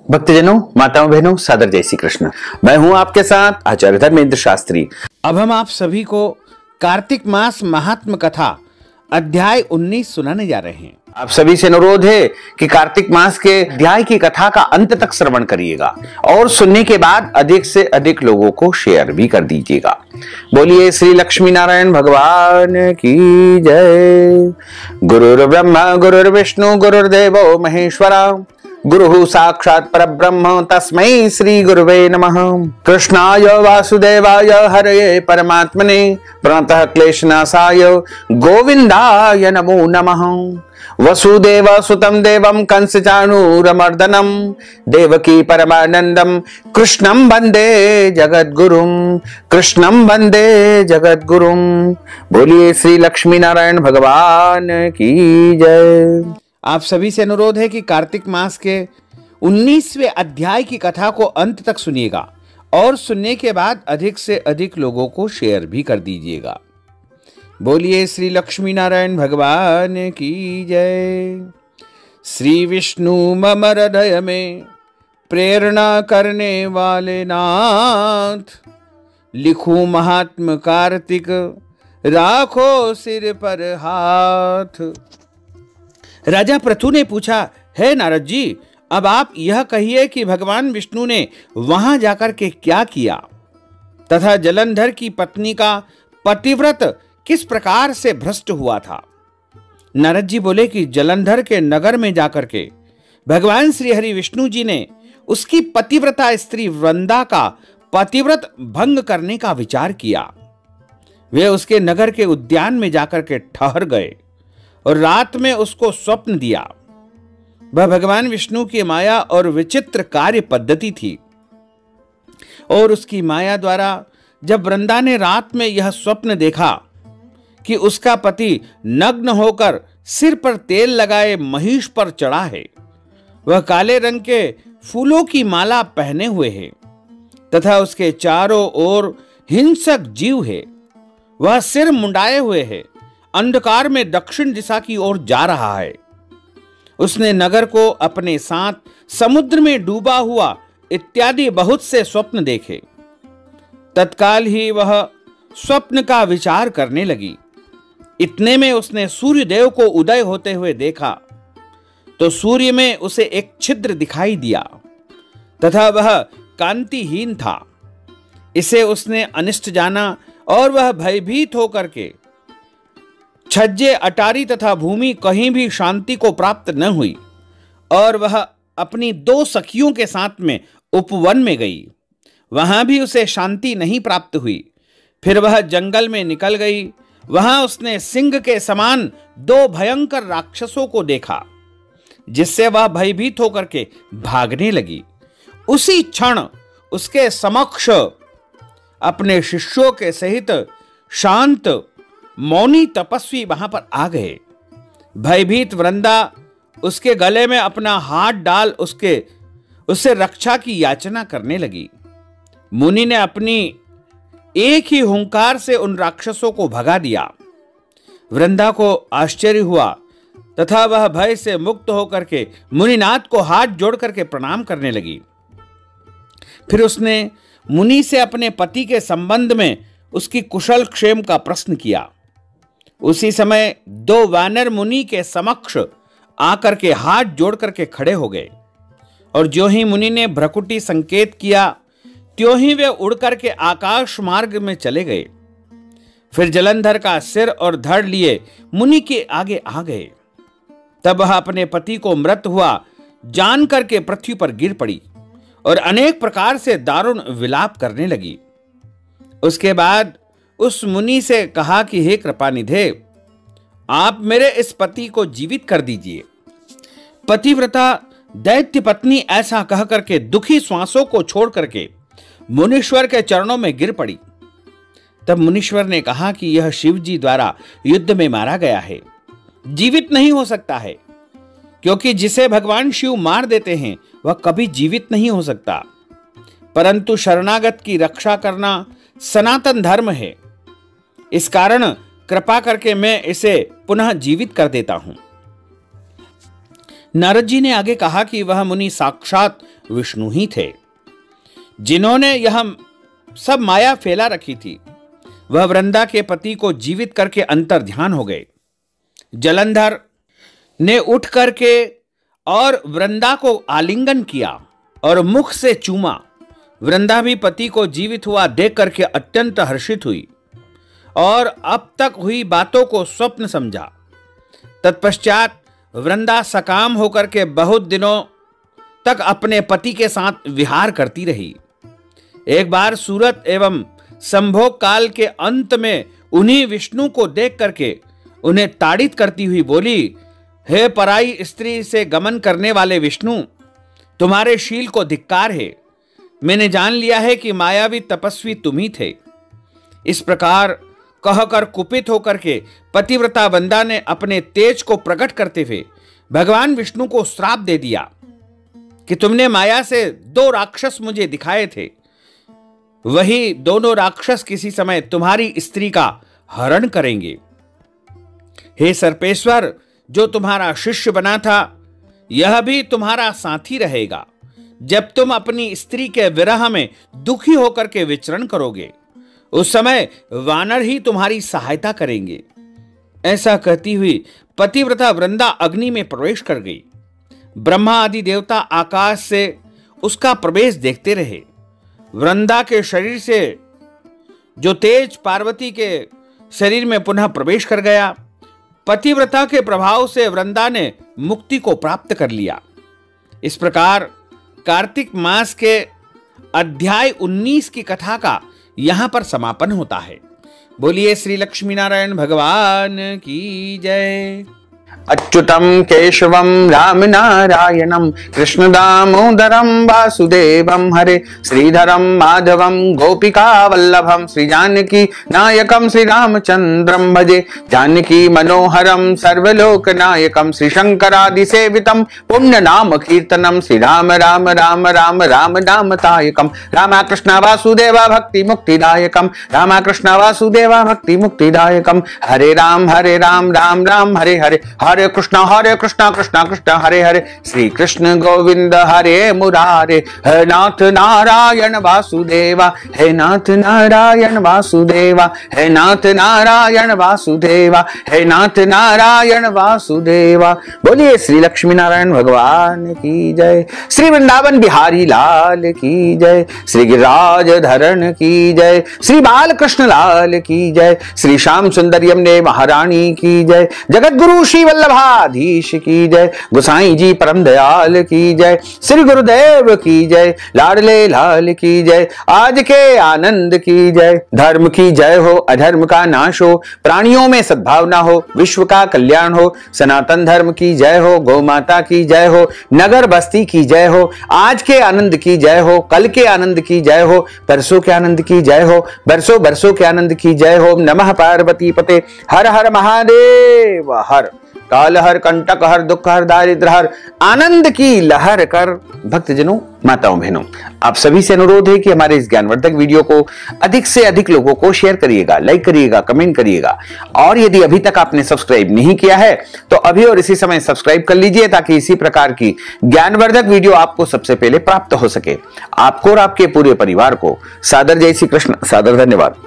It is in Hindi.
भक्तजनों, माताओं, बहनों, सादर जय श्री कृष्ण। मैं हूं आपके साथ आचार्य धर्मेंद्र शास्त्री। अब हम आप सभी को कार्तिक मास महात्म कथा अध्याय 19 सुनाने जा रहे हैं। आप सभी से अनुरोध है कि कार्तिक मास के अध्याय की कथा का अंत तक श्रवण करिएगा और सुनने के बाद अधिक से अधिक लोगों को शेयर भी कर दीजिएगा। बोलिए श्री लक्ष्मी नारायण भगवान की जय। गुरुर् ब्रह्मा गुरुर्विष्णु गुरुर्देवो महेश्वरा, गुरु साक्षात् परब्रह्म तस्मै श्री गुरुवे नमः। कृष्णाय वासुदेवाय हरये परमात्मने प्रणतः क्लेशनाशाय गोविंदाय नमो नमः। वसुदेव सुतं देवं कंस चाणूरमर्दनम देवकी परमानंदम कृष्णं वंदे जगद्गुरुम, कृष्णं वंदे जगद्गुरुम। बोलिए श्री लक्ष्मी नारायण भगवान की जय। आप सभी से अनुरोध है कि कार्तिक मास के 19वें अध्याय की कथा को अंत तक सुनिएगा और सुनने के बाद अधिक से अधिक लोगों को शेयर भी कर दीजिएगा। बोलिए श्री लक्ष्मी नारायण भगवान की जय। श्री विष्णु मम हृदय में प्रेरणा करने वाले नाथ, लिखूं महात्म कार्तिक राखो सिर पर हाथ। राजा पृथु ने पूछा, हे नारद जी, अब आप यह कहिए कि भगवान विष्णु ने वहां जाकर के क्या किया तथा जलंधर की पत्नी का पतिव्रत किस प्रकार से भ्रष्ट हुआ था। नारद जी बोले कि जलंधर के नगर में जाकर के भगवान श्री हरि विष्णु जी ने उसकी पतिव्रता स्त्री वृंदा का पतिव्रत भंग करने का विचार किया। वे उसके नगर के उद्यान में जाकर के ठहर गए और रात में उसको स्वप्न दिया। वह भगवान विष्णु की माया और विचित्र कार्य पद्धति थी और उसकी माया द्वारा जब वृंदा ने रात में यह स्वप्न देखा कि उसका पति नग्न होकर सिर पर तेल लगाए महिष पर चढ़ा है, वह काले रंग के फूलों की माला पहने हुए है तथा उसके चारों ओर हिंसक जीव है, वह सिर मुंडाए हुए है, अंधकार में दक्षिण दिशा की ओर जा रहा है। उसने नगर को अपने साथ समुद्र में डूबा हुआ इत्यादि बहुत से स्वप्न देखे। तत्काल ही वह स्वप्न का विचार करने लगी। इतने में उसने सूर्य देव को उदय होते हुए देखा तो सूर्य में उसे एक छिद्र दिखाई दिया तथा वह कांतिहीन था। इसे उसने अनिष्ट जाना और वह भयभीत होकर के छज्जे, अटारी तथा भूमि कहीं भी शांति को प्राप्त न हुई और वह अपनी 2 सखियों के साथ में उपवन में गई। वहां भी उसे शांति नहीं प्राप्त हुई। फिर वह जंगल में निकल गई। वहां उसने सिंह के समान 2 भयंकर राक्षसों को देखा जिससे वह भयभीत होकर के भागने लगी। उसी क्षण उसके समक्ष अपने शिष्यों के सहित शांत मौनी तपस्वी वहां पर आ गए। भयभीत वृंदा उसके गले में अपना हाथ डाल उससे रक्षा की याचना करने लगी। मुनि ने अपनी एक ही हुंकार से उन राक्षसों को भगा दिया। वृंदा को आश्चर्य हुआ तथा वह भय से मुक्त होकर के मुनिनाथ को हाथ जोड़ करके प्रणाम करने लगी। फिर उसने मुनि से अपने पति के संबंध में उसकी कुशल क्षेम का प्रश्न किया। उसी समय 2 वानर मुनि के समक्ष आकर के हाथ जोड़ करके खड़े हो गए और जो ही मुनि ने भ्रकुटी संकेत किया त्यों ही वे उड़ करके आकाश मार्ग में चले गए। फिर जलंधर का सिर और धड़ लिए मुनि के आगे आ गए। तब वह अपने पति को मृत हुआ जान करके पृथ्वी पर गिर पड़ी और अनेक प्रकार से दारुण विलाप करने लगी। उसके बाद उस मुनि से कहा कि हे कृपानिधे, आप मेरे इस पति को जीवित कर दीजिए। पतिव्रता दैत्य पत्नी ऐसा कह करके दुखी श्वासों को छोड़ करके मुनीश्वर के चरणों में गिर पड़ी। तब मुनीश्वर ने कहा कि यह शिव जी द्वारा युद्ध में मारा गया है, जीवित नहीं हो सकता है, क्योंकि जिसे भगवान शिव मार देते हैं वह कभी जीवित नहीं हो सकता। परंतु शरणागत की रक्षा करना सनातन धर्म है। इस कारण कृपा करके मैं इसे पुनः जीवित कर देता हूं। नारद जी ने आगे कहा कि वह मुनि साक्षात विष्णु ही थे, जिन्होंने यह सब माया फैला रखी थी। वह वृंदा के पति को जीवित करके अंतर ध्यान हो गए। जलंधर ने उठ करके और वृंदा को आलिंगन किया और मुख से चूमा। वृंदा भी पति को जीवित हुआ देख करके अत्यंत हर्षित हुई और अब तक हुई बातों को स्वप्न समझा। तत्पश्चात वृंदा सकाम होकर के बहुत दिनों तक अपने पति के साथ विहार करती रही। एक बार सूरत एवं संभोग काल के अंत में उन्हीं विष्णु को देख करके उन्हें ताड़ित करती हुई बोली, हे पराई स्त्री से गमन करने वाले विष्णु, तुम्हारे शील को धिक्कार है। मैंने जान लिया है कि मायावी तपस्वी तुम ही थे। इस प्रकार कहकर कुपित होकर के पतिव्रता वृंदा ने अपने तेज को प्रकट करते हुए भगवान विष्णु को श्राप दे दिया कि तुमने माया से 2 राक्षस मुझे दिखाए थे, वही दोनों राक्षस किसी समय तुम्हारी स्त्री का हरण करेंगे। हे सर्पेश्वर, जो तुम्हारा शिष्य बना था यह भी तुम्हारा साथी रहेगा। जब तुम अपनी स्त्री के विरह में दुखी होकर के विचरण करोगे, उस समय वानर ही तुम्हारी सहायता करेंगे। ऐसा कहती हुई पतिव्रता वृंदा अग्नि में प्रवेश कर गई। ब्रह्मा आदि देवता आकाश से उसका प्रवेश देखते रहे। वृंदा के शरीर से जो तेज पार्वती के शरीर में पुनः प्रवेश कर गया। पतिव्रता के प्रभाव से वृंदा ने मुक्ति को प्राप्त कर लिया। इस प्रकार कार्तिक मास के अध्याय 19 की कथा का यहां पर समापन होता है। बोलिए श्री लक्ष्मी नारायण भगवान की जय। अच्युतम केशवम राम नारायणम कृष्ण दामोदरम वासुदेवम हरे श्रीधरम माधवम गोपिका वल्लभम श्री जानकी नायकम श्री रामचंद्रम भजे जानकी मनोहरम सर्वलोक नायकम श्री शंकरादि सेवितम पुण्य नाम कीर्तनम श्री राम राम राम राम राम नाम तायकम रामा कृष्ण वासुदेवा भक्ति मुक्तिदायकम रामा कृष्ण वासुदेवा भक्ति मुक्तिदायकम हरे राम राम राम हरे हरे हरे कृष्ण कृष्ण कृष्ण हरे हरे श्री कृष्ण गोविंद हरे मुरारे हे नाथ नारायण वासुदेवा हे नाथ नारायण वासुदेवा हे नाथ नारायण वासुदेवा हे नाथ नारायण वासुदेवा। बोलिए श्री लक्ष्मी नारायण भगवान की जय। श्री वृंदावन बिहारी लाल की जय। श्री गिरिराज धरण की जय। श्री बालकृष्ण लाल की जय। श्री श्याम सुंदर यमुने महारानी की जय। जगत गुरु श्री वल्लभाधीश की जय। गोसाई जी परम दयाल की जय। श्री गुरुदेव की जय। लाडले लाल की जय। आज के आनंद की जय। धर्म की जय हो, अधर्म का नाश हो, प्राणियों में सद्भावना हो, विश्व का कल्याण हो। सनातन धर्म की जय हो, गौ माता की जय हो, नगर बस्ती की जय हो। आज के आनंद की जय हो, कल के आनंद की जय हो, परसों के आनंद की जय हो, बरसों बरसों के आनंद की जय हो। नमः पार्वती पते। हर हर महादेव। हर काल हर कंटक हर दुख हर दारिद्र हर आनंद की लहर कर। भक्तजनों, माताओं बहनों, आप सभी से अनुरोध है कि हमारे इस ज्ञानवर्धक वीडियो को अधिक से अधिक लोगों को शेयर करिएगा, लाइक करिएगा, कमेंट करिएगा। और यदि अभी तक आपने सब्सक्राइब नहीं किया है तो अभी और इसी समय सब्सक्राइब कर लीजिए, ताकि इसी प्रकार की ज्ञानवर्धक वीडियो आपको सबसे पहले प्राप्त हो सके। आपको और आपके पूरे परिवार को सादर जय श्री कृष्ण, सादर धन्यवाद।